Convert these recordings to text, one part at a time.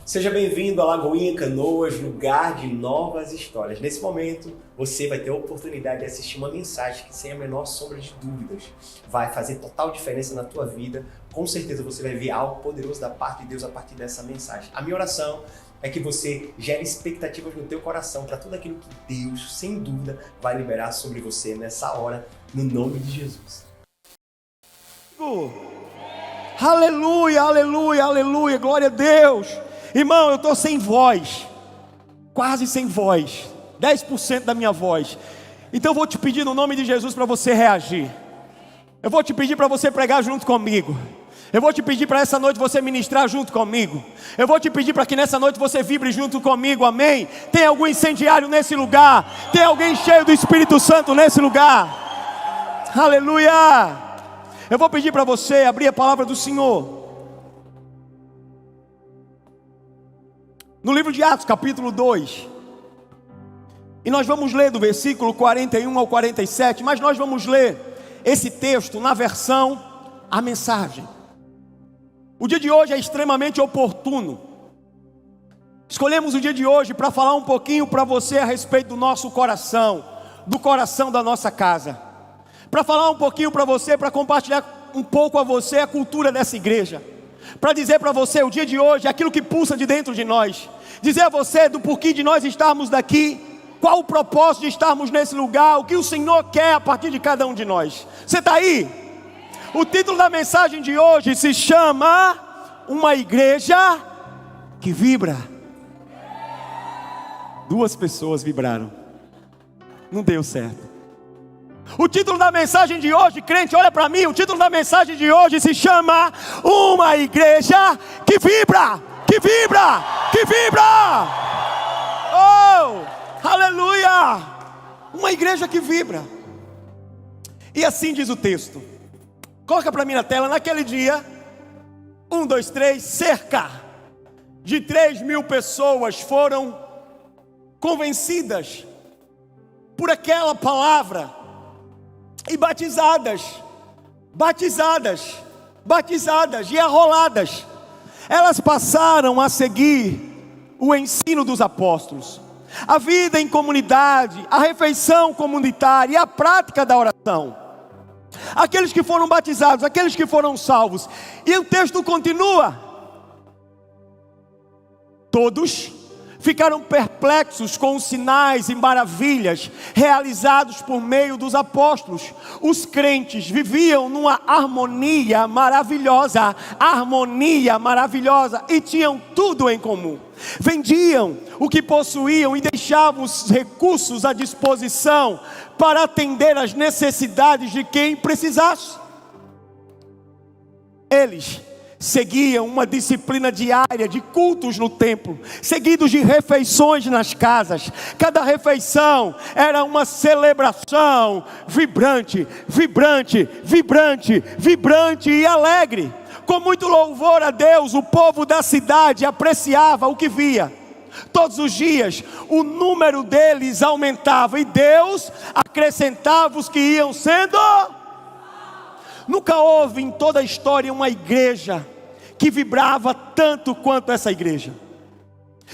Seja bem-vindo a Lagoinha Canoas, lugar de novas histórias. Nesse momento, você vai ter a oportunidade de assistir uma mensagem que, sem a menor sombra de dúvidas, vai fazer total diferença na tua vida. Com certeza você vai ver algo poderoso da parte de Deus a partir dessa mensagem. A minha oração é que você gere expectativas no teu coração para tudo aquilo que Deus, sem dúvida, vai liberar sobre você nessa hora, no nome de Jesus. Aleluia, aleluia, aleluia, glória a Deus. Irmão, eu estou sem voz, quase sem voz, 10% da minha voz. Então eu vou te pedir no nome de Jesus para você reagir. Eu vou te pedir para você pregar junto comigo. Eu vou te pedir para essa noite você ministrar junto comigo. Eu vou te pedir para que nessa noite você vibre junto comigo, amém? Tem algum incendiário nesse lugar? Tem alguém cheio do Espírito Santo nesse lugar? Aleluia! Eu vou pedir para você abrir a palavra do Senhor no livro de Atos, capítulo 2. E nós vamos ler do versículo 41 ao 47. Mas nós vamos ler esse texto na versão A Mensagem. O dia de hoje é extremamente oportuno. Escolhemos o dia de hoje para falar um pouquinho para você a respeito do nosso coração, do coração da nossa casa. Para falar um pouquinho para você, para compartilhar um pouco a você a cultura dessa igreja. Para dizer para você o dia de hoje, aquilo que pulsa de dentro de nós. Dizer a você do porquê de nós estarmos daqui, qual o propósito de estarmos nesse lugar, o que o Senhor quer a partir de cada um de nós. Você está aí? O título da mensagem de hoje se chama Uma Igreja que Vibra. Duas pessoas vibraram. Não deu certo. O título da mensagem de hoje, crente, olha para mim. O título da mensagem de hoje se chama Uma Igreja que Vibra. Que vibra, que vibra. Oh, aleluia. Uma igreja que vibra. E assim diz o texto. Coloca para mim na tela. Naquele dia, 1, 2, 3, cerca de 3.000 pessoas foram convencidas por aquela palavra e batizadas e arroladas. Elas passaram a seguir o ensino dos apóstolos, a vida em comunidade, a refeição comunitária e a prática da oração. Aqueles que foram batizados, aqueles que foram salvos. E o texto continua. Todos ficaram perplexos com os sinais e maravilhas realizados por meio dos apóstolos. Os crentes viviam numa harmonia maravilhosa, e tinham tudo em comum. Vendiam o que possuíam e deixavam os recursos à disposição para atender às necessidades de quem precisasse. Eles seguiam uma disciplina diária de cultos no templo, seguidos de refeições nas casas. Cada refeição era uma celebração vibrante e alegre. Com muito louvor a Deus, o povo da cidade apreciava o que via. Todos os dias o número deles aumentava e Deus acrescentava os que iam sendo. Nunca houve em toda a história uma igreja que vibrava tanto quanto essa igreja.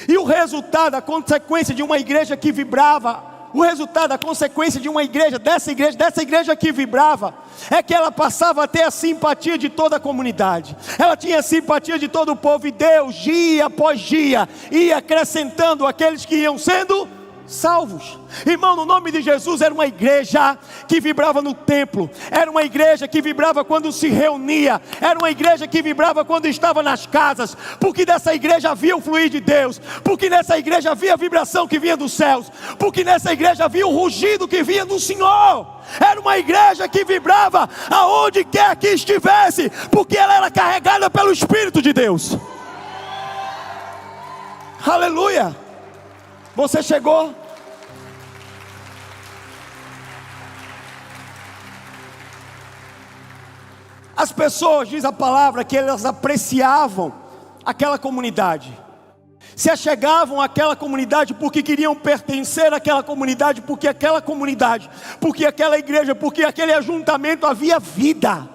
E o resultado, a consequência de uma igreja que vibrava, dessa igreja que vibrava, é que ela passava a ter a simpatia de toda a comunidade. Ela tinha a simpatia de todo o povo, e Deus, dia após dia, ia acrescentando aqueles que iam sendo salvos. Irmão, no nome de Jesus, era uma igreja que vibrava no templo, era uma igreja que vibrava quando se reunia, era uma igreja que vibrava quando estava nas casas, porque nessa igreja havia o fluir de Deus, porque nessa igreja havia a vibração que vinha dos céus, porque nessa igreja havia o rugido que vinha do Senhor. Era uma igreja que vibrava aonde quer que estivesse, porque ela era carregada pelo Espírito de Deus. Aleluia. Você chegou? As pessoas, diz a palavra, que elas apreciavam aquela comunidade. Se achegavam àquela comunidade porque queriam pertencer àquela comunidade, porque aquela igreja, porque aquele ajuntamento havia vida.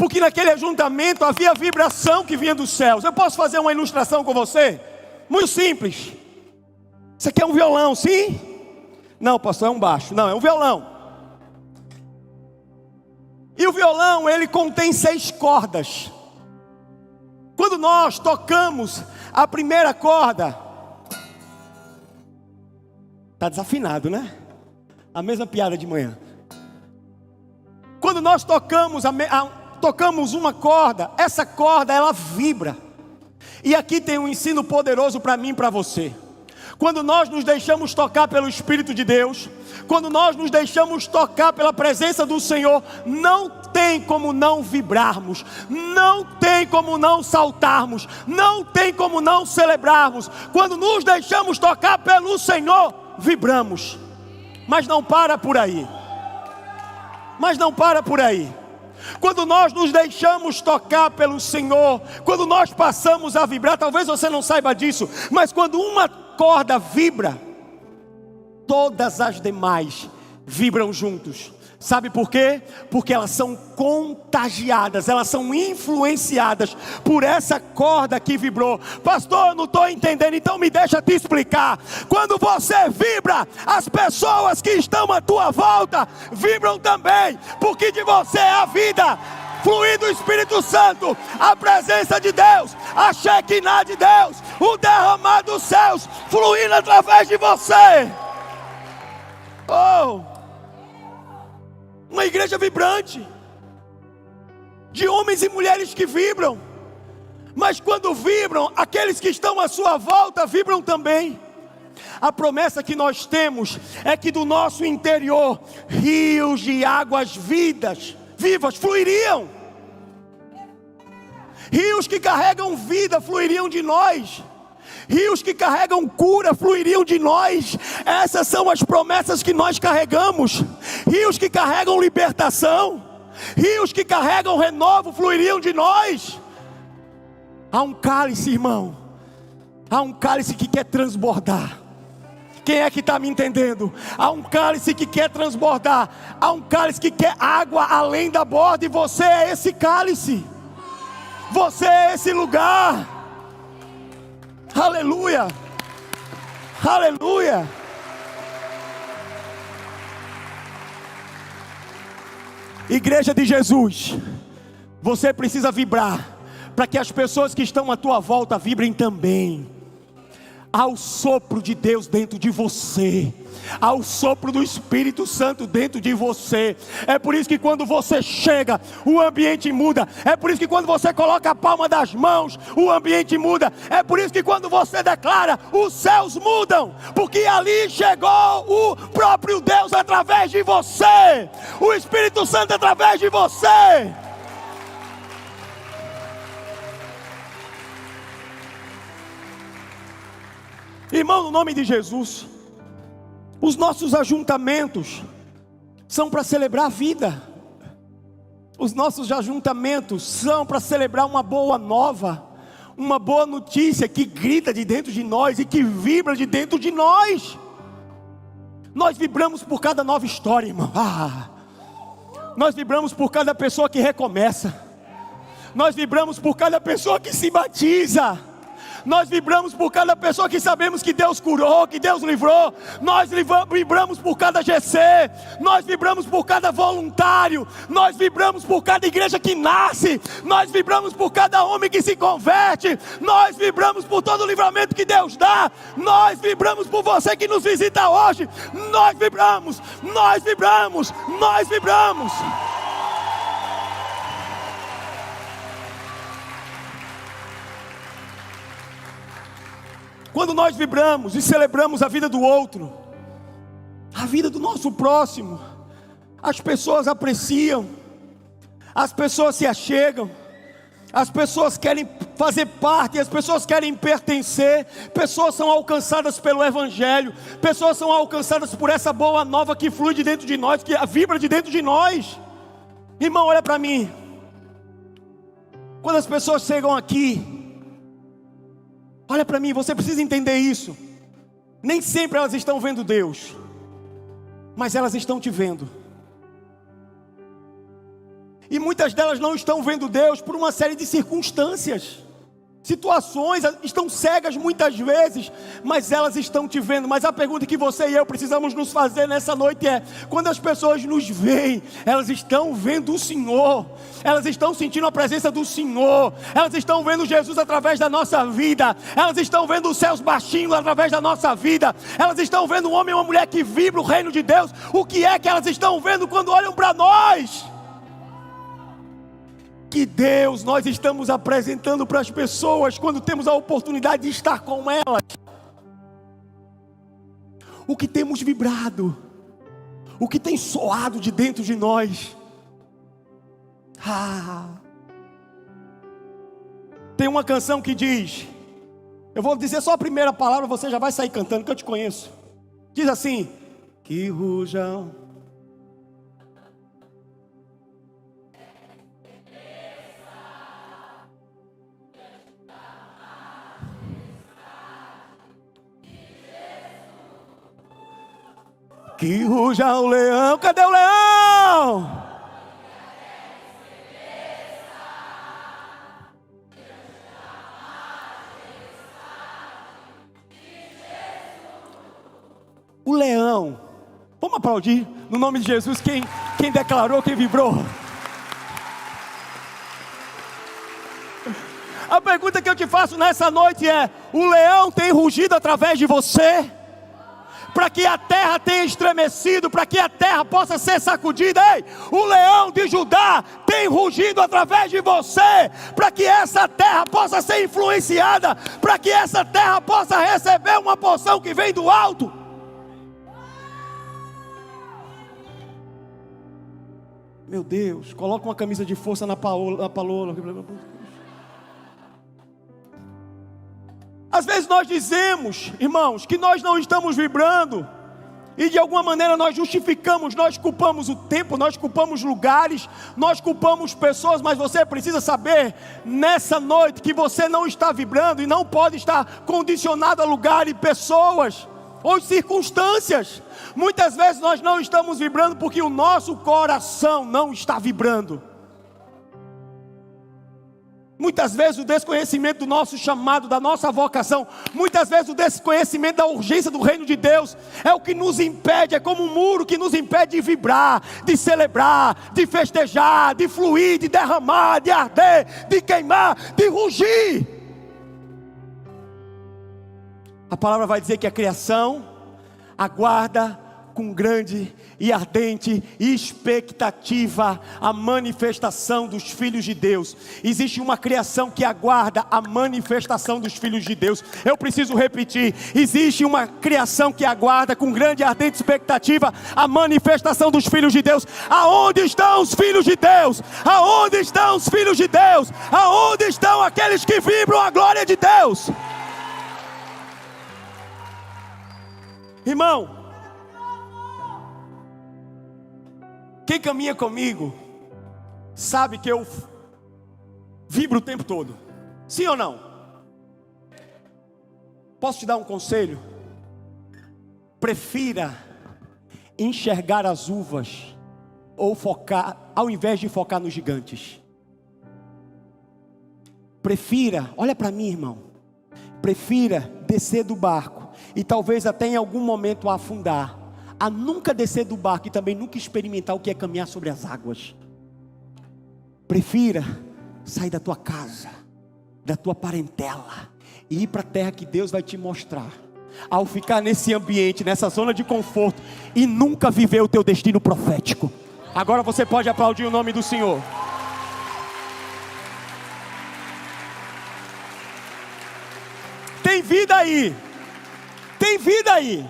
Porque naquele ajuntamento havia vibração que vinha dos céus. Eu posso fazer uma ilustração com você? Muito simples. Isso aqui é um violão, sim? Não, pastor, é um baixo. Não, é um violão. E o violão, ele contém 6 cordas. Quando nós tocamos a primeira corda, está desafinado, né? A mesma piada de manhã. Quando nós tocamos uma corda, essa corda ela vibra. E aqui tem um ensino poderoso para mim e para você. Quando nós nos deixamos tocar pelo Espírito de Deus, quando nós nos deixamos tocar pela presença do Senhor, não tem como não vibrarmos, não tem como não saltarmos, não tem como não celebrarmos. Quando nos deixamos tocar pelo Senhor, vibramos. Mas não para por aí. Quando nós nos deixamos tocar pelo Senhor, quando nós passamos a vibrar, talvez você não saiba disso, mas quando uma corda vibra, todas as demais vibram juntos. Sabe por quê? Porque elas são contagiadas, elas são influenciadas por essa corda que vibrou. Pastor, eu não estou entendendo, então me deixa te explicar. Quando você vibra, as pessoas que estão à tua volta vibram também, porque de você é a vida, fluir do Espírito Santo, a presença de Deus, a Shekinah de Deus, o derramar dos céus, fluindo através de você. Uma igreja vibrante, de homens e mulheres que vibram. Mas quando vibram, aqueles que estão à sua volta vibram também. A promessa que nós temos é que do nosso interior rios de águas vivas fluiriam. Rios que carregam vida fluiriam de nós. Rios que carregam cura fluiriam de nós. Essas são as promessas que nós carregamos. Rios que carregam libertação, rios que carregam renovo fluiriam de nós. Há um cálice, irmão, há um cálice que quer transbordar. Quem é que está me entendendo? Há um cálice que quer transbordar. Há um cálice que quer água além da borda. E você é esse cálice. Você é esse lugar. Aleluia, aleluia. Igreja de Jesus, você precisa vibrar, para que as pessoas que estão à tua volta vibrem também. Há o sopro de Deus dentro de você, há o sopro do Espírito Santo dentro de você. É por isso que quando você chega, o ambiente muda. É por isso que quando você coloca a palma das mãos, o ambiente muda. É por isso que quando você declara, os céus mudam, porque ali chegou o próprio Deus através de você, o Espírito Santo através de você. Irmão, no nome de Jesus, os nossos ajuntamentos são para celebrar a vida. Os nossos ajuntamentos são para celebrar uma boa nova, uma boa notícia que grita de dentro de nós e que vibra de dentro de nós. Nós vibramos por cada nova história, irmão. Nós vibramos por cada pessoa que recomeça. Nós vibramos por cada pessoa que se batiza. Nós vibramos por cada pessoa que sabemos que Deus curou, que Deus livrou. Nós vibramos por cada GC. Nós vibramos por cada voluntário. Nós vibramos por cada igreja que nasce. Nós vibramos por cada homem que se converte. Nós vibramos por todo o livramento que Deus dá. Nós vibramos por você que nos visita hoje. Nós vibramos, nós vibramos, nós vibramos. Quando nós vibramos e celebramos a vida do outro, a vida do nosso próximo, as pessoas apreciam, as pessoas se achegam, as pessoas querem fazer parte, as pessoas querem pertencer, pessoas são alcançadas pelo Evangelho, pessoas são alcançadas por essa boa nova que flui de dentro de nós, que vibra de dentro de nós. Irmão, olha para mim, quando as pessoas chegam aqui, olha para mim, você precisa entender isso. Nem sempre elas estão vendo Deus, mas elas estão te vendo. E muitas delas não estão vendo Deus por uma série de circunstâncias. Situações, estão cegas muitas vezes, mas elas estão te vendo. Mas a pergunta que você e eu precisamos nos fazer nessa noite é: quando as pessoas nos veem, elas estão vendo o Senhor, elas estão sentindo a presença do Senhor, elas estão vendo Jesus através da nossa vida, elas estão vendo os céus baixinhos através da nossa vida, elas estão vendo um homem e uma mulher que vibra o reino de Deus. O que é que elas estão vendo quando olham para nós? Que Deus nós estamos apresentando para as pessoas quando temos a oportunidade de estar com elas? O que temos vibrado, o que tem soado de dentro de nós. Tem uma canção que diz, eu vou dizer só a primeira palavra, você já vai sair cantando, que eu te conheço. Diz assim: que rujam. Que ruja o leão. Cadê o leão? O leão. Vamos aplaudir no nome de Jesus quem declarou, quem vibrou. A pergunta que eu te faço nessa noite é: o leão tem rugido através de você? Para que a terra tenha estremecido, para que a terra possa ser sacudida. Ei, o leão de Judá tem rugido através de você, para que essa terra possa ser influenciada, para que essa terra possa receber uma porção que vem do alto. Meu Deus, coloca uma camisa de força na Paola. Às vezes nós dizemos, irmãos, que nós não estamos vibrando, e de alguma maneira nós justificamos, nós culpamos o tempo, nós culpamos lugares, nós culpamos pessoas. Mas você precisa saber nessa noite que você não está vibrando e não pode estar condicionado a lugar e pessoas ou circunstâncias. Muitas vezes nós não estamos vibrando porque o nosso coração não está vibrando. Muitas vezes o desconhecimento do nosso chamado, da nossa vocação, muitas vezes o desconhecimento da urgência do reino de Deus é o que nos impede, é como um muro que nos impede de vibrar, de celebrar, de festejar, de fluir, de derramar, de arder, de queimar, de rugir. A palavra vai dizer que a criação aguarda com grande e ardente expectativa a manifestação dos filhos de Deus. Existe uma criação que aguarda a manifestação dos filhos de Deus. Eu preciso repetir: existe uma criação que aguarda com grande e ardente expectativa a manifestação dos filhos de Deus. Aonde estão os filhos de Deus? Aonde estão os filhos de Deus? Aonde estão aqueles que vibram a glória de Deus? Irmão, quem caminha comigo sabe que eu vibro o tempo todo. Sim ou não? Posso te dar um conselho? Prefira enxergar as uvas ou focar, ao invés de focar nos gigantes. Prefira, olha para mim, irmão. Prefira descer do barco e talvez até em algum momento afundar, a nunca descer do barco e também nunca experimentar o que é caminhar sobre as águas. Prefira sair da tua casa, da tua parentela e ir para a terra que Deus vai te mostrar. Ao ficar nesse ambiente, nessa zona de conforto e nunca viver o teu destino profético. Agora você pode aplaudir o nome do Senhor. Tem vida aí. Tem vida aí.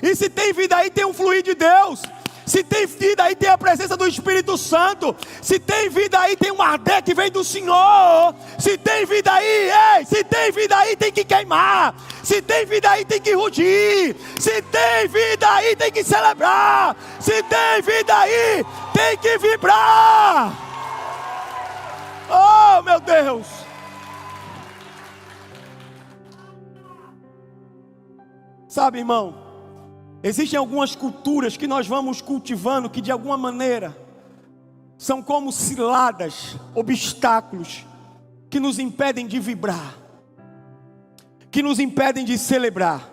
E se tem vida aí, tem um fluir de Deus. Se tem vida aí, tem a presença do Espírito Santo. Se tem vida aí, tem um arder que vem do Senhor. Se tem vida aí, se tem vida aí, tem que queimar. Se tem vida aí, tem que rugir. Se tem vida aí, tem que celebrar. Se tem vida aí, tem que vibrar. Oh, meu Deus. Sabe, irmão, existem algumas culturas que nós vamos cultivando que de alguma maneira são como ciladas, obstáculos que nos impedem de vibrar, que nos impedem de celebrar.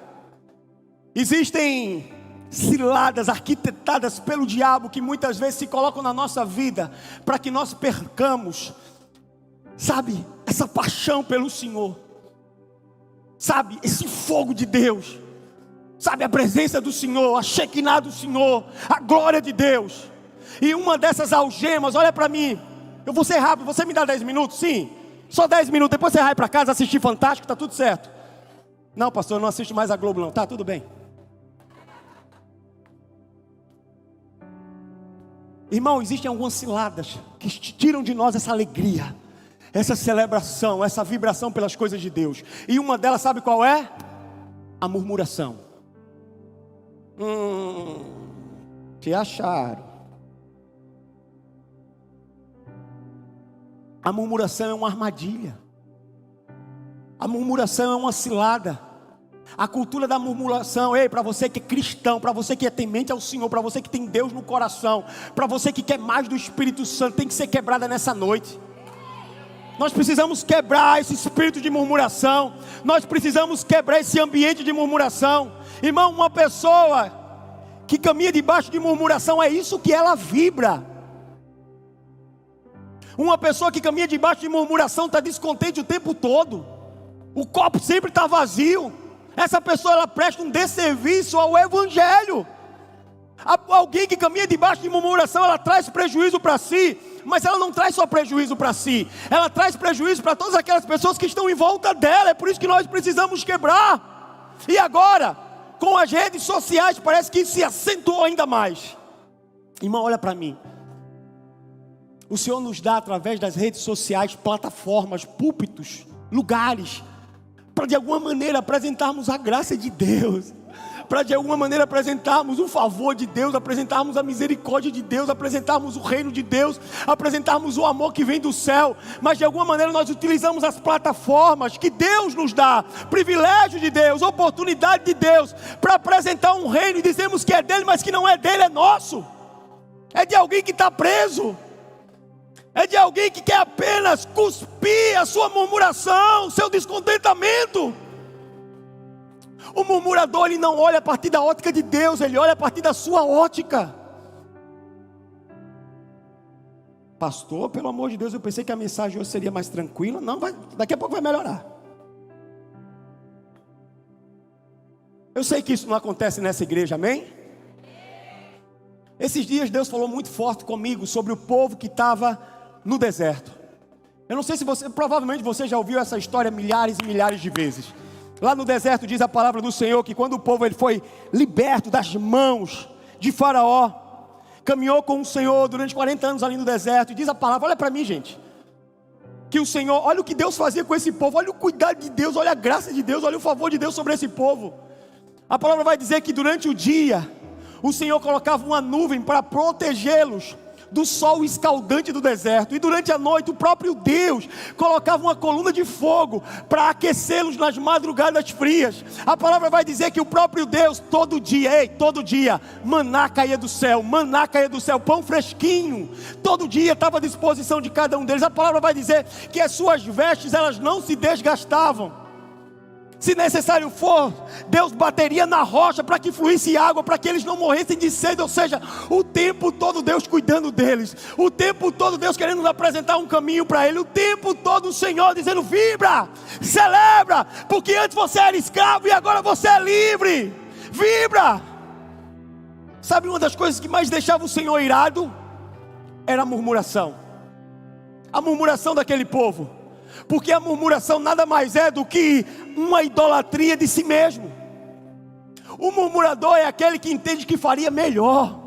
Existem ciladas arquitetadas pelo diabo que muitas vezes se colocam na nossa vida para que nós percamos, sabe, essa paixão pelo Senhor, sabe, esse fogo de Deus, sabe, a presença do Senhor, a Shekinah do Senhor, a glória de Deus. E uma dessas algemas, olha para mim, eu vou ser rápido, você me dá 10 minutos? Sim, só 10 minutos, depois você vai para casa assistir Fantástico, tá tudo certo. Não, pastor, eu não assisto mais a Globo não, tá tudo bem. Irmão, existem algumas ciladas que tiram de nós essa alegria, essa celebração, essa vibração pelas coisas de Deus. E uma delas, sabe qual é? A murmuração. Te acharam. A murmuração é uma armadilha. A murmuração é uma cilada. A cultura da murmuração, ei, para você que é cristão, para você que é temente ao Senhor, para você que tem Deus no coração, para você que quer mais do Espírito Santo, tem que ser quebrada nessa noite. Nós precisamos quebrar esse espírito de murmuração. Nós precisamos quebrar esse ambiente de murmuração. Irmão, uma pessoa que caminha debaixo de murmuração, é isso que ela vibra. Uma pessoa que caminha debaixo de murmuração está descontente o tempo todo. O copo sempre está vazio. Essa pessoa, ela presta um desserviço ao Evangelho. Alguém que caminha debaixo de murmuração, ela traz prejuízo para si. Mas ela não traz só prejuízo para si, ela traz prejuízo para todas aquelas pessoas que estão em volta dela. É por isso que nós precisamos quebrar. E agora, com as redes sociais, parece que isso se acentuou ainda mais. Irmão, olha para mim. O Senhor nos dá através das redes sociais, plataformas, púlpitos, lugares, para de alguma maneira apresentarmos a graça de Deus, para de alguma maneira apresentarmos o favor de Deus, apresentarmos a misericórdia de Deus, apresentarmos o reino de Deus, apresentarmos o amor que vem do céu. Mas de alguma maneira nós utilizamos as plataformas que Deus nos dá, privilégio de Deus, oportunidade de Deus, para apresentar um reino, e dizemos que é dele, mas que não é dele, é nosso. É de alguém que está preso, é de alguém que quer apenas cuspir a sua murmuração, seu descontentamento. O murmurador, ele não olha a partir da ótica de Deus, ele olha a partir da sua ótica. Pastor, pelo amor de Deus, eu pensei que a mensagem hoje seria mais tranquila. Não, daqui a pouco vai melhorar. Eu sei que isso não acontece nessa igreja, amém? Esses dias Deus falou muito forte comigo sobre o povo que estava no deserto. Eu não sei se você, provavelmente você já ouviu essa história milhares e milhares de vezes. Lá no deserto diz a palavra do Senhor que quando o povo ele foi liberto das mãos de Faraó, caminhou com o Senhor durante 40 anos ali no deserto, e diz a palavra, olha para mim gente, que o Senhor, olha o que Deus fazia com esse povo, olha o cuidado de Deus, olha a graça de Deus, olha o favor de Deus sobre esse povo. A palavra vai dizer que durante o dia, o Senhor colocava uma nuvem para protegê-los do sol escaldante do deserto, e durante a noite o próprio Deus colocava uma coluna de fogo para aquecê-los nas madrugadas frias. A palavra vai dizer que o próprio Deus todo dia, maná caía do céu, pão fresquinho, todo dia estava à disposição de cada um deles. A palavra vai dizer que as suas vestes, elas não se desgastavam. Se necessário for, Deus bateria na rocha para que fluísse água, para que eles não morressem de sede. Ou seja, o tempo todo Deus cuidando deles, o tempo todo Deus querendo nos apresentar um caminho para Ele, o tempo todo o Senhor dizendo, vibra, celebra, porque antes você era escravo e agora você é livre, vibra. Sabe, uma das coisas que mais deixava o Senhor irado era a murmuração daquele povo. Porque a murmuração nada mais é do que uma idolatria de si mesmo. O murmurador é aquele que entende que faria melhor.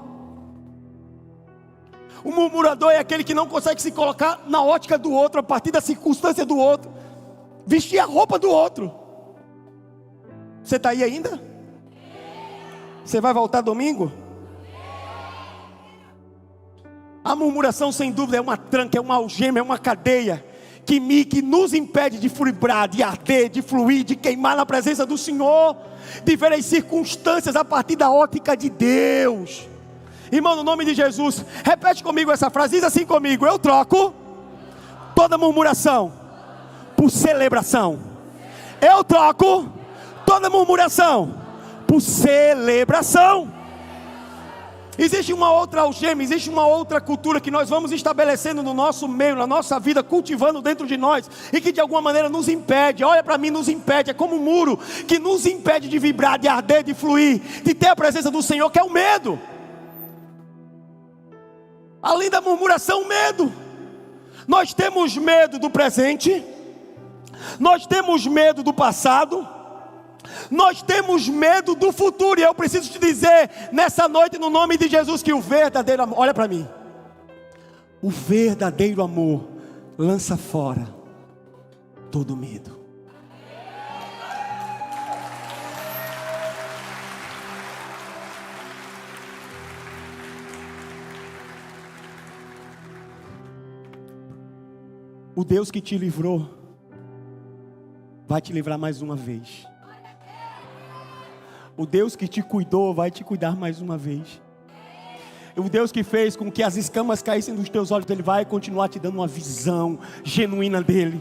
O murmurador é aquele que não consegue se colocar na ótica do outro, a partir da circunstância do outro, vestir a roupa do outro. Você está aí ainda? Você vai voltar domingo? A murmuração sem dúvida é uma tranca, é uma algema, é uma cadeia que nos impede de vibrar, de arder, de fluir, de queimar na presença do Senhor, de ver as circunstâncias a partir da ótica de Deus. Irmão, no nome de Jesus, repete comigo essa frase, diz assim comigo: eu troco toda murmuração por celebração. Eu troco toda murmuração por celebração. Existe uma outra algema, existe uma outra cultura que nós vamos estabelecendo no nosso meio, na nossa vida, cultivando dentro de nós, e que de alguma maneira nos impede, olha para mim, nos impede, é como um muro que nos impede de vibrar, de arder, de fluir, de ter a presença do Senhor, que é o medo. Além da murmuração, medo. Nós temos medo do presente, nós temos medo do passado, nós temos medo do futuro. E eu preciso te dizer nessa noite, no nome de Jesus, que o verdadeiro amor, olha para mim, o verdadeiro amor lança fora todo medo. O Deus que te livrou vai te livrar mais uma vez. O Deus que te cuidou vai te cuidar mais uma vez. O Deus que fez com que as escamas caíssem dos teus olhos, Ele vai continuar te dando uma visão genuína dEle.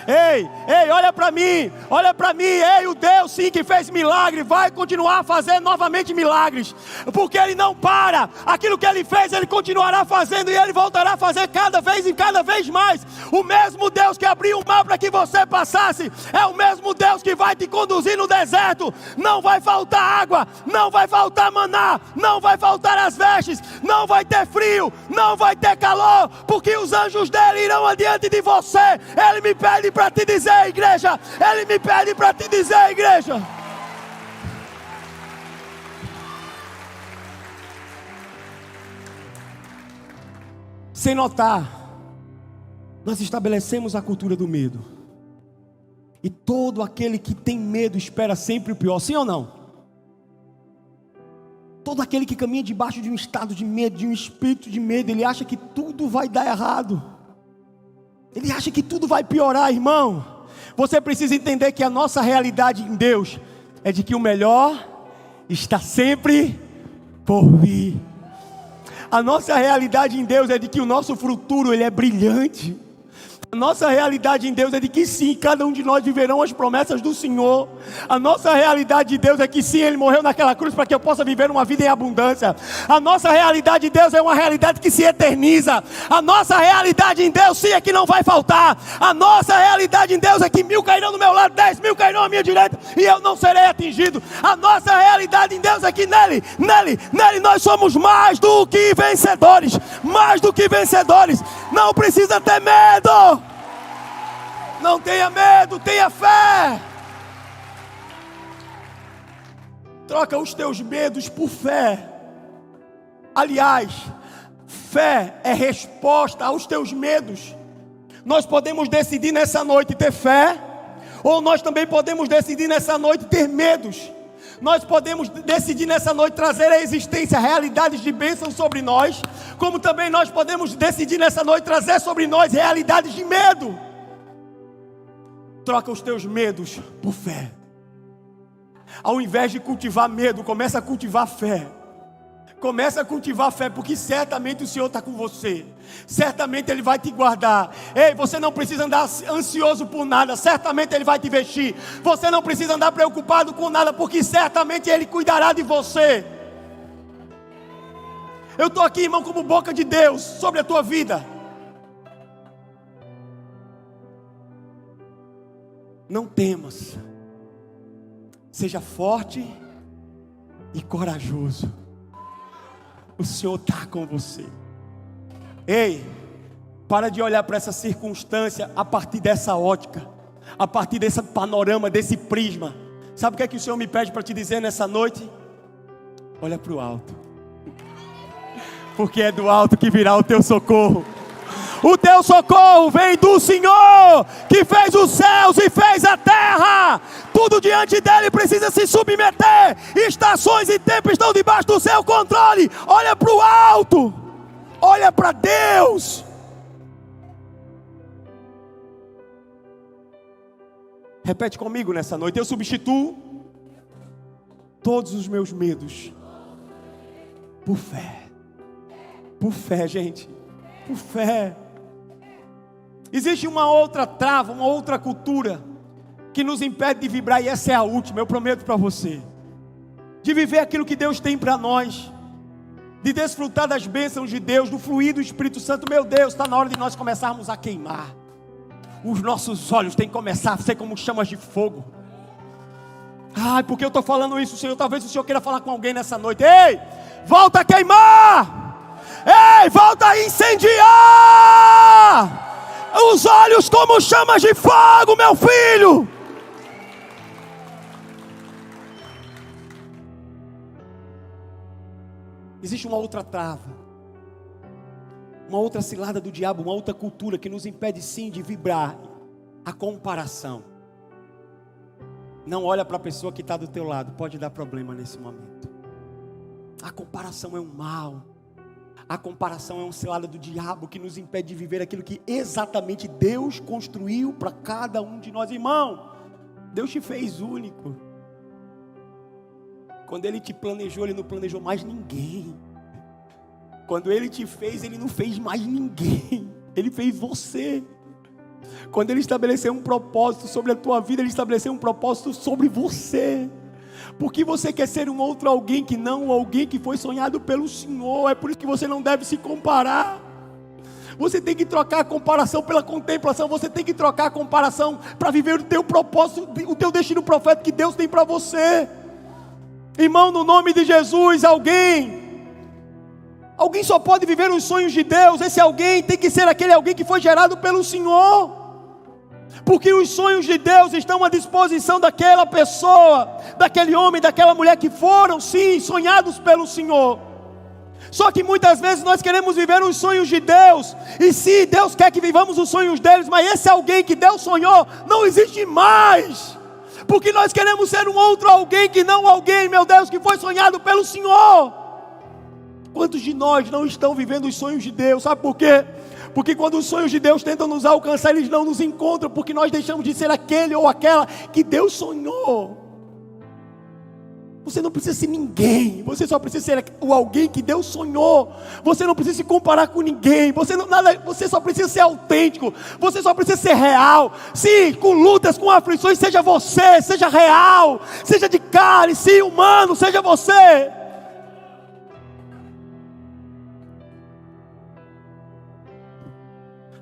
Ei, olha para mim, ei, o Deus sim que fez milagre, vai continuar a fazer novamente milagres, porque Ele não para, aquilo que Ele fez, Ele continuará fazendo, e Ele voltará a fazer cada vez e cada vez mais. O mesmo Deus que abriu o mar para que você passasse, é o mesmo Deus que vai te conduzir no deserto. Não vai faltar água, não vai faltar maná, não vai faltar as vestes, não vai ter frio, não vai ter calor, porque os anjos dEle irão adiante de você. Ele me pede para te dizer, igreja, Ele me pede para te dizer, igreja, sem notar, nós estabelecemos a cultura do medo, e todo aquele que tem medo espera sempre o pior, sim ou não? Todo aquele que caminha debaixo de um estado de medo, de um espírito de medo, ele acha que tudo vai dar errado, ele acha que tudo vai piorar. Irmão, você precisa entender que a nossa realidade em Deus é de que o melhor está sempre por vir. A nossa realidade em Deus é de que o nosso futuro ele é brilhante. A nossa realidade em Deus é de que sim, cada um de nós viverão as promessas do Senhor. A nossa realidade de Deus é que sim, Ele morreu naquela cruz para que eu possa viver uma vida em abundância. A nossa realidade de Deus é uma realidade que se eterniza. A nossa realidade em Deus sim é que não vai faltar. A nossa realidade em Deus é que 1000 cairão do meu lado, 10.000 cairão à minha direita, e eu não serei atingido. A nossa realidade em Deus é que nele nós somos mais do que vencedores. Mais do que vencedores. Não precisa ter medo. Não tenha medo, tenha fé. Troca os teus medos por fé. Aliás, fé é resposta aos teus medos. Nós podemos decidir nessa noite ter fé, ou nós também podemos decidir nessa noite ter medos. Nós podemos decidir nessa noite trazer à existência realidades de bênção sobre nós, como também nós podemos decidir nessa noite trazer sobre nós realidades de medo. Troca os teus medos por fé. Ao invés de cultivar medo, começa a cultivar fé. Começa a cultivar fé, porque certamente o Senhor está com você. Certamente Ele vai te guardar. Ei, você não precisa andar ansioso por nada. Certamente Ele vai te vestir. Você não precisa andar preocupado com nada, porque certamente Ele cuidará de você. Eu estou aqui, irmão, como boca de Deus sobre a tua vida. Não temas, seja forte e corajoso. O Senhor está com você. Ei, para de olhar para essa circunstância a partir dessa ótica, a partir desse panorama, desse prisma. Sabe o que o Senhor me pede para te dizer nessa noite? Olha para o alto, porque é do alto que virá o teu socorro. O teu socorro vem do Senhor, que fez os céus e fez a terra. Tudo diante dele precisa se submeter. Estações e tempos estão debaixo do seu controle. Olha para o alto, olha para Deus. Repete comigo nessa noite: eu substituo todos os meus medos por fé. Por fé, gente. Por fé. Existe uma outra trava, uma outra cultura que nos impede de vibrar, e essa é a última, eu prometo para você. De viver aquilo que Deus tem para nós, de desfrutar das bênçãos de Deus, do fluir do Espírito Santo. Meu Deus, está na hora de nós começarmos a queimar. Os nossos olhos têm que começar a ser como chamas de fogo. Ai, porque eu estou falando isso, Senhor? Talvez o Senhor queira falar com alguém nessa noite. Ei, volta a queimar! Ei, volta a incendiar! Os olhos como chamas de fogo, meu filho! Existe uma outra trava, uma outra cilada do diabo, uma outra cultura que nos impede sim de vibrar: a comparação. Não olha para a pessoa que está do teu lado, pode dar problema nesse momento. A comparação é um mal. A comparação é uma cilada do diabo que nos impede de viver aquilo que exatamente Deus construiu para cada um de nós. Irmão, Deus te fez único. Quando Ele te planejou, Ele não planejou mais ninguém. Quando Ele te fez, Ele não fez mais ninguém. Ele fez você. Quando Ele estabeleceu um propósito sobre a tua vida, Ele estabeleceu um propósito sobre você. Porque você quer ser um outro alguém que não alguém que foi sonhado pelo Senhor. É por isso que você não deve se comparar. Você tem que trocar a comparação pela contemplação. Você tem que trocar a comparação para viver o teu propósito, o teu destino profético que Deus tem para você. Irmão, no nome de Jesus, alguém só pode viver os sonhos de Deus. Esse alguém tem que ser aquele alguém que foi gerado pelo Senhor. Porque os sonhos de Deus estão à disposição daquela pessoa, daquele homem, daquela mulher que foram, sim, sonhados pelo Senhor. Só que muitas vezes nós queremos viver os sonhos de Deus, e sim, Deus quer que vivamos os sonhos deles, mas esse alguém que Deus sonhou não existe mais. Porque nós queremos ser um outro alguém que não alguém, meu Deus, que foi sonhado pelo Senhor. Quantos de nós não estão vivendo os sonhos de Deus? Sabe por quê? Porque quando os sonhos de Deus tentam nos alcançar, eles não nos encontram, porque nós deixamos de ser aquele ou aquela que Deus sonhou. Você não precisa ser ninguém, você só precisa ser o alguém que Deus sonhou. Você não precisa se comparar com ninguém, você só precisa ser autêntico, você só precisa ser real. Sim, com lutas, com aflições, seja você, seja real, seja de carne, sim, humano, seja você.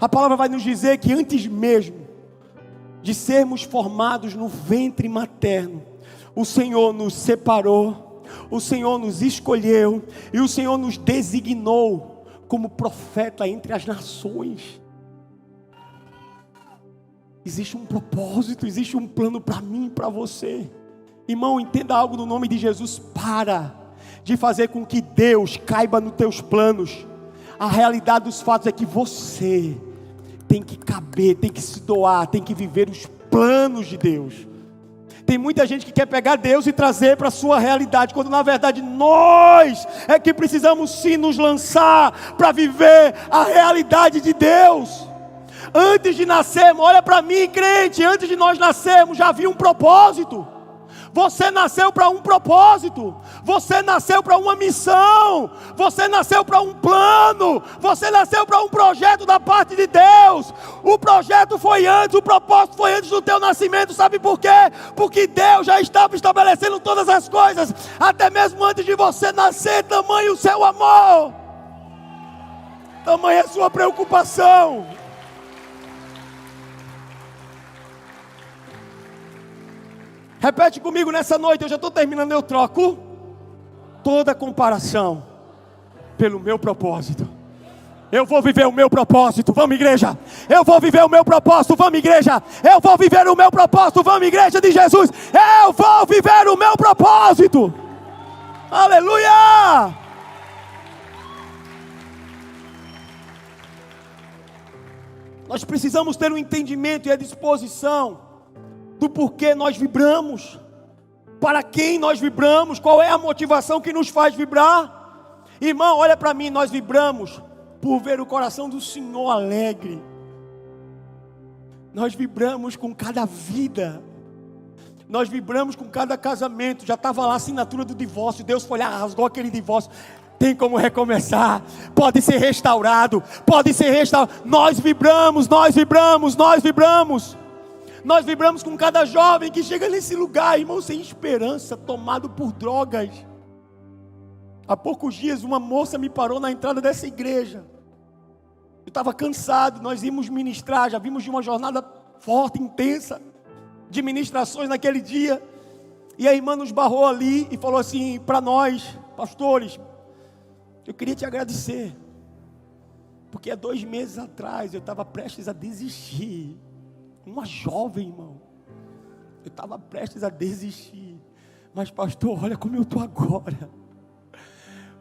A palavra vai nos dizer que antes mesmo de sermos formados no ventre materno, o Senhor nos separou, o Senhor nos escolheu e o Senhor nos designou como profeta entre as nações. Existe um propósito, existe um plano para mim e para você. Irmão, entenda algo no nome de Jesus. Para de fazer com que Deus caiba nos teus planos. A realidade dos fatos é que você tem que caber, tem que se doar, tem que viver os planos de Deus. Tem muita gente que quer pegar Deus e trazer para a sua realidade, quando na verdade nós é que precisamos sim nos lançar para viver a realidade de Deus. Antes de nascermos, olha para mim, crente, antes de nós nascermos já havia um propósito. Você nasceu para um propósito, você nasceu para uma missão, você nasceu para um plano, você nasceu para um projeto da parte de Deus. O projeto foi antes, o propósito foi antes do teu nascimento. Sabe por quê? Porque Deus já estava estabelecendo todas as coisas, até mesmo antes de você nascer. Tamanho o seu amor, tamanho a sua preocupação. Repete comigo nessa noite, eu já estou terminando, eu troco toda comparação pelo meu propósito. Eu vou viver o meu propósito, vamos igreja. Eu vou viver o meu propósito, vamos igreja. Eu vou viver o meu propósito, vamos igreja de Jesus. Eu vou viver o meu propósito. Aleluia! Nós precisamos ter um entendimento e a disposição do porquê nós vibramos, para quem nós vibramos, qual é a motivação que nos faz vibrar. Irmão, olha para mim, nós vibramos por ver o coração do Senhor alegre. Nós vibramos com cada vida, nós vibramos com cada casamento. Já estava lá a assinatura do divórcio, Deus foi lá, rasgou aquele divórcio. tem como recomeçar, pode ser restaurado, pode ser restaurado. Nós vibramos, nós vibramos, nós vibramos. Nós vibramos com cada jovem que chega nesse lugar, irmão, sem esperança, tomado por drogas. Há poucos dias uma moça me parou na entrada dessa igreja. Eu estava cansado, nós íamos ministrar, já vimos de uma jornada forte, intensa, de ministrações naquele dia. E a irmã nos barrou ali e falou assim para nós, pastores: eu queria te agradecer, porque há 2 meses atrás eu estava prestes a desistir. Uma jovem, irmão, eu estava prestes a desistir, mas pastor, olha como eu estou agora.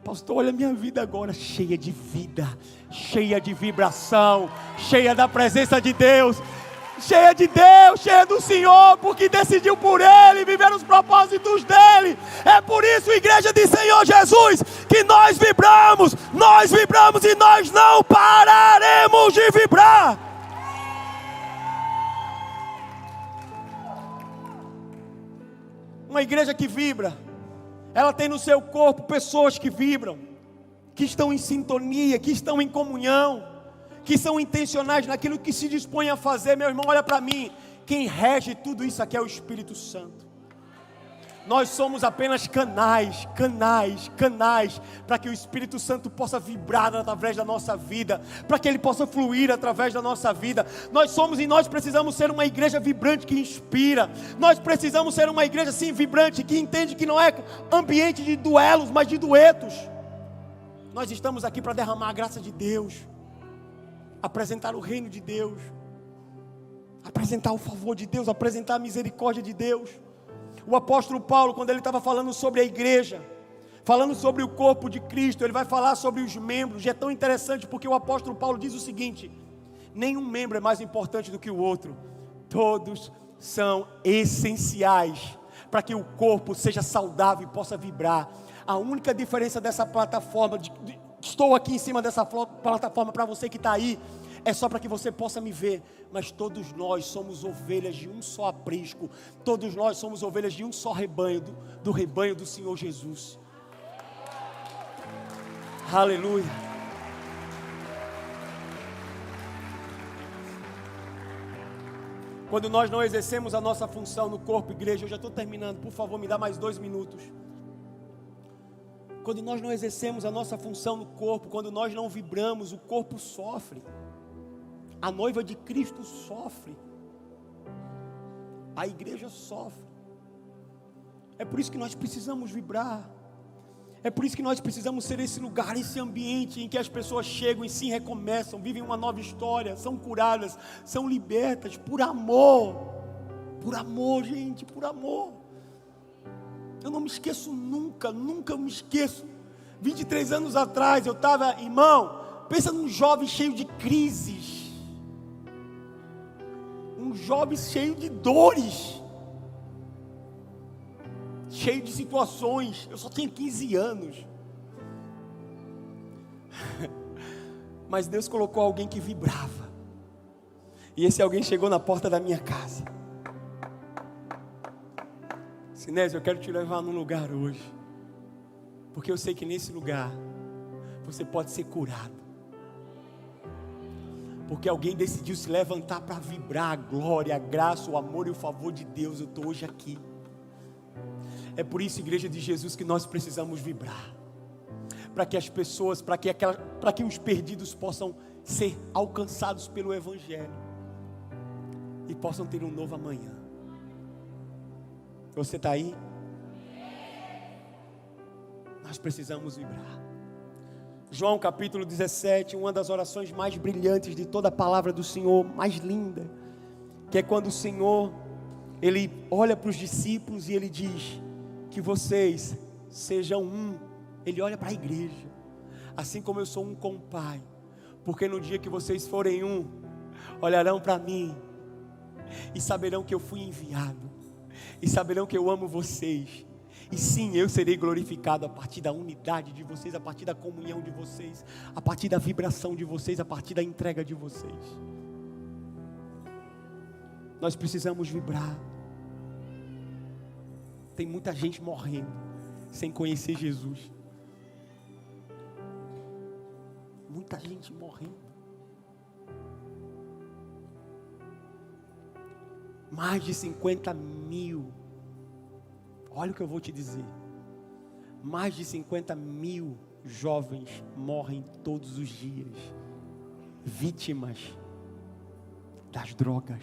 Pastor, olha a minha vida agora, cheia de vida, cheia de vibração, cheia da presença de Deus, cheia de Deus, cheia do Senhor, porque decidiu por Ele, viver os propósitos dEle. É por isso, igreja de Senhor Jesus, que nós vibramos e nós não pararemos de vibrar. Uma igreja que vibra, ela tem no seu corpo pessoas que vibram, que estão em sintonia, que estão em comunhão, que são intencionais naquilo que se dispõe a fazer. Meu irmão, olha para mim, quem rege tudo isso aqui é o Espírito Santo. Nós somos apenas canais, para que o Espírito Santo possa vibrar através da nossa vida, para que Ele possa fluir através da nossa vida. Nós somos e nós precisamos ser uma igreja vibrante que inspira. Nós precisamos ser uma igreja sim vibrante, que entende que não é ambiente de duelos, mas de duetos. Nós estamos aqui para derramar a graça de Deus, apresentar o reino de Deus, apresentar o favor de Deus, apresentar a misericórdia de Deus. O apóstolo Paulo, quando ele estava falando sobre a igreja, falando sobre o corpo de Cristo, ele vai falar sobre os membros. E é tão interessante porque o apóstolo Paulo diz o seguinte: nenhum membro é mais importante do que o outro, todos são essenciais para que o corpo seja saudável e possa vibrar. A única diferença dessa plataforma, estou aqui em cima dessa plataforma para você que está aí, é só para que você possa me ver, mas todos nós somos ovelhas de um só aprisco, todos nós somos ovelhas de um só rebanho, do rebanho do Senhor Jesus. Aleluia. Quando nós não exercemos a nossa função no corpo, igreja, eu já estou terminando, por favor, me dá mais 2 minutos. Quando nós não exercemos a nossa função no corpo, quando nós não vibramos, o corpo sofre. A noiva de Cristo sofre, a igreja sofre. É por isso que nós precisamos vibrar, é por isso que nós precisamos ser esse lugar, esse ambiente em que as pessoas chegam e se recomeçam, vivem uma nova história, são curadas, são libertas, por amor, gente, por amor. Eu não me esqueço nunca me esqueço. 23 anos atrás eu estava, irmão, pensa num jovem cheio de crises, um jovem cheio de dores, cheio de situações. Eu só tinha 15 anos, mas Deus colocou alguém que vibrava, e esse alguém chegou na porta da minha casa. Sinésio, eu quero te levar num lugar hoje, porque eu sei que nesse lugar você pode ser curado, porque alguém decidiu se levantar para vibrar a glória, a graça, o amor e o favor de Deus. Eu estou hoje aqui. É por isso, igreja de Jesus, que nós precisamos vibrar, para que as pessoas, para que os perdidos possam ser alcançados pelo Evangelho e possam ter um novo amanhã. Você está aí? Nós precisamos vibrar. João capítulo 17, uma das orações mais brilhantes de toda a palavra do Senhor, mais linda, que é quando o Senhor, Ele olha para os discípulos e Ele diz, que vocês sejam um. Ele olha para a igreja, assim como eu sou um com o Pai, porque no dia que vocês forem um, olharão para mim, e saberão que eu fui enviado, e saberão que eu amo vocês. E sim, eu serei glorificado a partir da unidade de vocês, a partir da comunhão de vocês, a partir da vibração de vocês, a partir da entrega de vocês. Nós precisamos vibrar. Tem muita gente morrendo sem conhecer Jesus. Muita gente morrendo. Mais de 50 mil. Olha o que eu vou te dizer. Mais de 50 mil jovens morrem todos os dias, vítimas das drogas.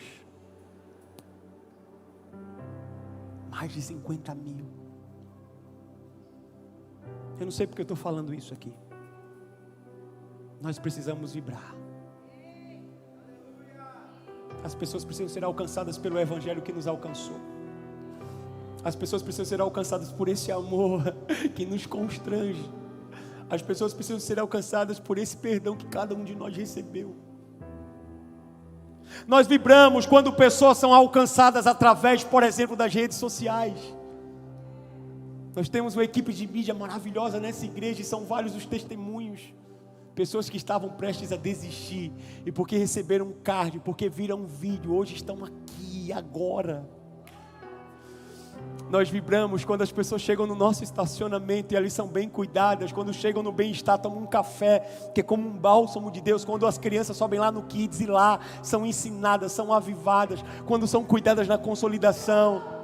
Mais de 50 mil. Eu não sei porque eu estou falando isso aqui. Nós precisamos vibrar. As pessoas precisam ser alcançadas pelo Evangelho que nos alcançou. As pessoas precisam ser alcançadas por esse amor que nos constrange. As pessoas precisam ser alcançadas por esse perdão que cada um de nós recebeu. Nós vibramos quando pessoas são alcançadas através, por exemplo, das redes sociais. Nós temos uma equipe de mídia maravilhosa nessa igreja e são vários os testemunhos. Pessoas que estavam prestes a desistir e porque receberam um card, porque viram um vídeo, hoje estão aqui, agora. Nós vibramos quando as pessoas chegam no nosso estacionamento e ali são bem cuidadas. Quando chegam no bem-estar, tomam um café, que é como um bálsamo de Deus. Quando as crianças sobem lá no Kids e lá são ensinadas, são avivadas. Quando são cuidadas na consolidação.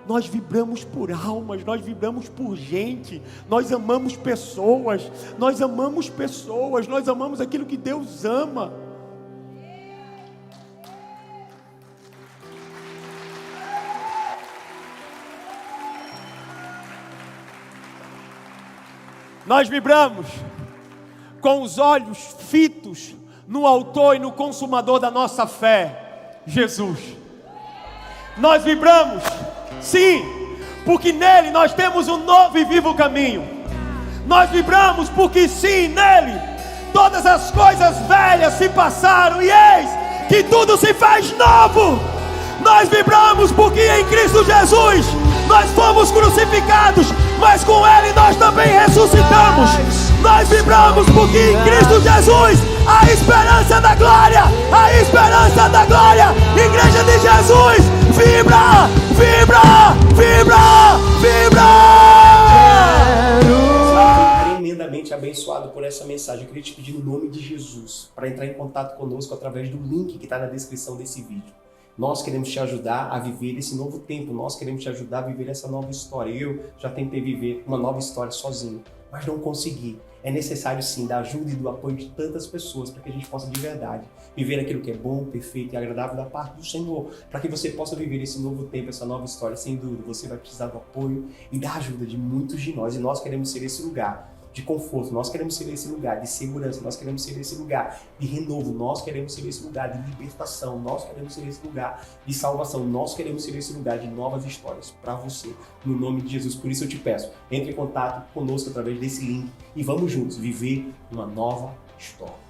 Nós vibramos por almas, nós vibramos por gente. Nós amamos pessoas, nós amamos pessoas, nós amamos aquilo que Deus ama. Nós vibramos com os olhos fitos no autor e no consumador da nossa fé, Jesus. Nós vibramos, sim, porque nele nós temos um novo e vivo caminho. Nós vibramos porque sim, nele todas as coisas velhas se passaram e eis que tudo se faz novo. Nós vibramos porque em Cristo Jesus nós fomos crucificados, mas com Ele nós também ressuscitamos. Nós vibramos porque em Cristo Jesus a esperança da glória, a esperança da glória. Igreja de Jesus, vibra, vibra, vibra, vibra. Tremendamente abençoado por essa mensagem. Eu queria te pedir no nome de Jesus para entrar em contato conosco através do link que está na descrição desse vídeo. Nós queremos te ajudar a viver esse novo tempo. Nós queremos te ajudar a viver essa nova história. Eu já tentei viver uma nova história sozinho, mas não consegui. É necessário sim da ajuda e do apoio de tantas pessoas para que a gente possa de verdade viver aquilo que é bom, perfeito e agradável da parte do Senhor. Para que você possa viver esse novo tempo, essa nova história, sem dúvida, você vai precisar do apoio e da ajuda de muitos de nós. E nós queremos ser esse lugar de conforto, nós queremos ser esse lugar de segurança, nós queremos ser esse lugar de renovo, nós queremos ser esse lugar de libertação, nós queremos ser esse lugar de salvação, nós queremos ser esse lugar de novas histórias para você, no nome de Jesus. Por isso eu te peço, entre em contato conosco através desse link e vamos juntos viver uma nova história.